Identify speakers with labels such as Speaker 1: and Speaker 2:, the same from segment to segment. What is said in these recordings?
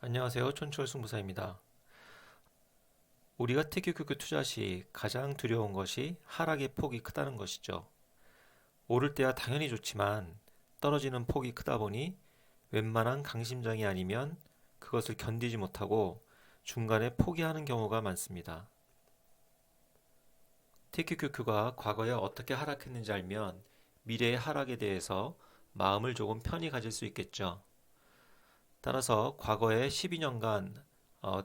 Speaker 1: 안녕하세요. 촌철승부사입니다. 우리가 TQQQ 투자 시 가장 두려운 것이 하락의 폭이 크다는 것이죠. 오를 때야 당연히 좋지만 떨어지는 폭이 크다 보니 웬만한 강심장이 아니면 그것을 견디지 못하고 중간에 포기하는 경우가 많습니다. TQQQ가 과거에 어떻게 하락했는지 알면 미래의 하락에 대해서 마음을 조금 편히 가질 수 있겠죠. 따라서 과거의 12년간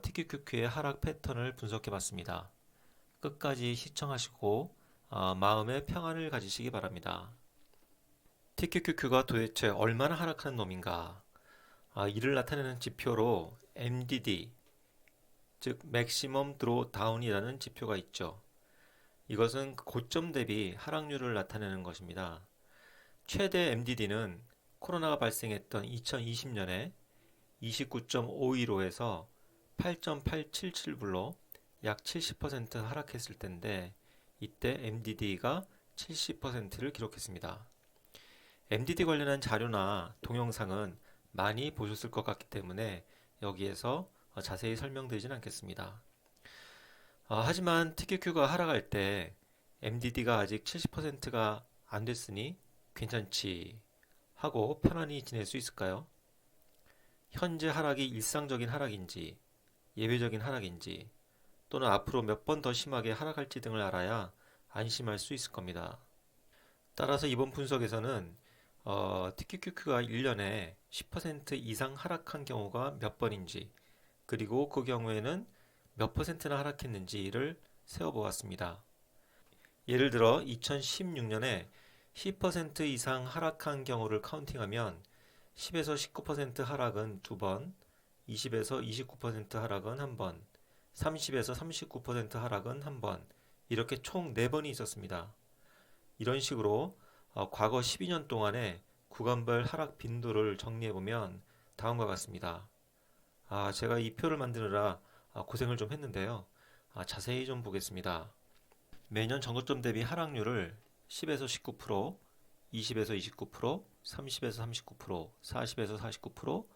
Speaker 1: TQQQ의 하락 패턴을 분석해 봤습니다. 끝까지 시청하시고 마음의 평안을 가지시기 바랍니다. TQQQ가 도대체 얼마나 하락하는 놈인가? 이를 나타내는 지표로 MDD, 즉 Maximum Drawdown이라는 지표가 있죠. 이것은 고점 대비 하락률을 나타내는 것입니다. 최대 MDD는 코로나가 발생했던 2020년에 29.515에서 8.877불로 약 70% 하락했을 때인데 이때 MDD가 70%를 기록했습니다. MDD 관련한 자료나 동영상은 많이 보셨을 것 같기 때문에 여기에서 자세히 설명드리진 않겠습니다. 하지만 TQQ가 하락할 때 MDD가 아직 70%가 안 됐으니 괜찮지 하고 편안히 지낼 수 있을까요? 현재 하락이 일상적인 하락인지, 예외적인 하락인지, 또는 앞으로 몇 번 더 심하게 하락할지 등을 알아야 안심할 수 있을 겁니다. 따라서 이번 분석에서는 TQQQ가 1년에 10% 이상 하락한 경우가 몇 번인지, 그리고 그 경우에는 몇 퍼센트나 하락했는지를 세어보았습니다. 예를 들어 2016년에 10% 이상 하락한 경우를 카운팅하면 10에서 19% 하락은 2번, 20에서 29% 하락은 1번, 30에서 39% 하락은 1번, 이렇게 총 4번이 있었습니다. 이런 식으로 과거 12년 동안의 구간별 하락 빈도를 정리해보면 다음과 같습니다. 제가 이 표를 만드느라 고생을 좀 했는데요. 자세히 좀 보겠습니다. 매년 전고점 대비 하락률을 10에서 19%, 20에서 29%, 30에서 39%, 40에서 49%,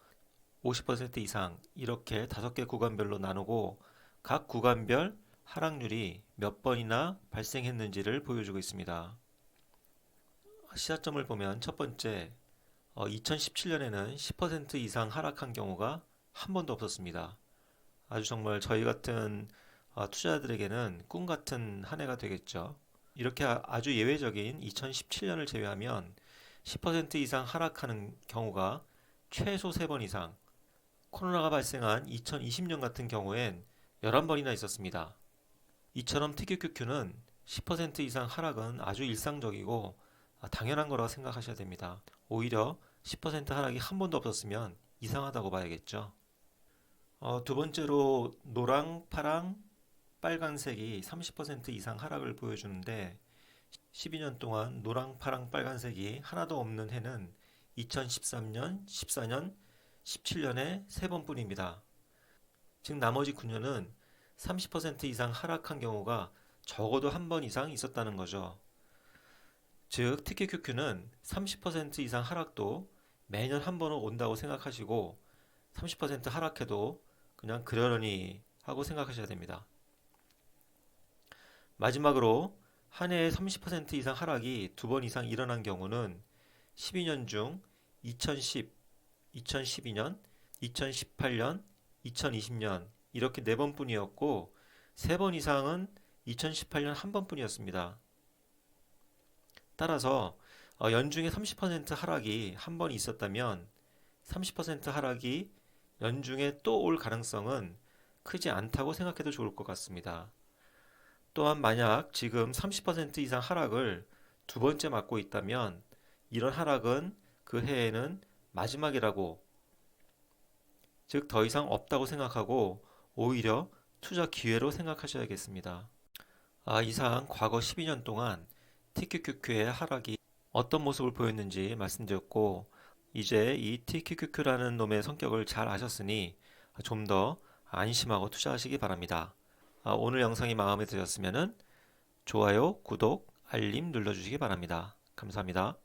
Speaker 1: 50% 이상 이렇게 5개 구간별로 나누고 각 구간별 하락률이 몇 번이나 발생했는지를 보여주고 있습니다. 시사점을 보면 첫 번째, 2017년에는 10% 이상 하락한 경우가 한 번도 없었습니다. 아주 정말 저희 같은 투자자들에게는 꿈 같은 한 해가 되겠죠. 이렇게 아주 예외적인 2017년을 제외하면 10% 이상 하락하는 경우가 최소 3번 이상, 코로나가 발생한 2020년 같은 경우엔 11번이나 있었습니다. 이처럼 TQQQ는 10% 이상 하락은 아주 일상적이고 당연한 거라고 생각하셔야 됩니다. 오히려 10% 하락이 한 번도 없었으면 이상하다고 봐야겠죠. 두 번째로 노랑, 파랑, 빨간색이 30% 이상 하락을 보여주는데 12년 동안 노랑, 파랑, 빨간색이 하나도 없는 해는 2013년, 14년, 17년에 3번뿐입니다. 즉 나머지 9년은 30% 이상 하락한 경우가 적어도 한 번 이상 있었다는 거죠. 즉 TQQQ는 30% 이상 하락도 매년 한 번은 온다고 생각하시고 30% 하락해도 그냥 그러려니 하고 생각하셔야 됩니다. 마지막으로 한 해에 30% 이상 하락이 2번 이상 일어난 경우는 12년 중 2010, 2012년, 2018년, 2020년 이렇게 4번뿐이었고 3번 이상은 2018년 한 번뿐이었습니다. 따라서 연중에 30% 하락이 한 번 있었다면 30% 하락이 연중에 또 올 가능성은 크지 않다고 생각해도 좋을 것 같습니다. 또한 만약 지금 30% 이상 하락을 2번째 맞고 있다면 이런 하락은 그 해에는 마지막이라고, 즉 더 이상 없다고 생각하고 오히려 투자 기회로 생각하셔야겠습니다. 이상 과거 12년 동안 TQQQ의 하락이 어떤 모습을 보였는지 말씀드렸고 이제 이 TQQQ라는 놈의 성격을 잘 아셨으니 좀 더 안심하고 투자하시기 바랍니다. 오늘 영상이 마음에 드셨으면 좋아요, 구독, 알림 눌러주시기 바랍니다. 감사합니다.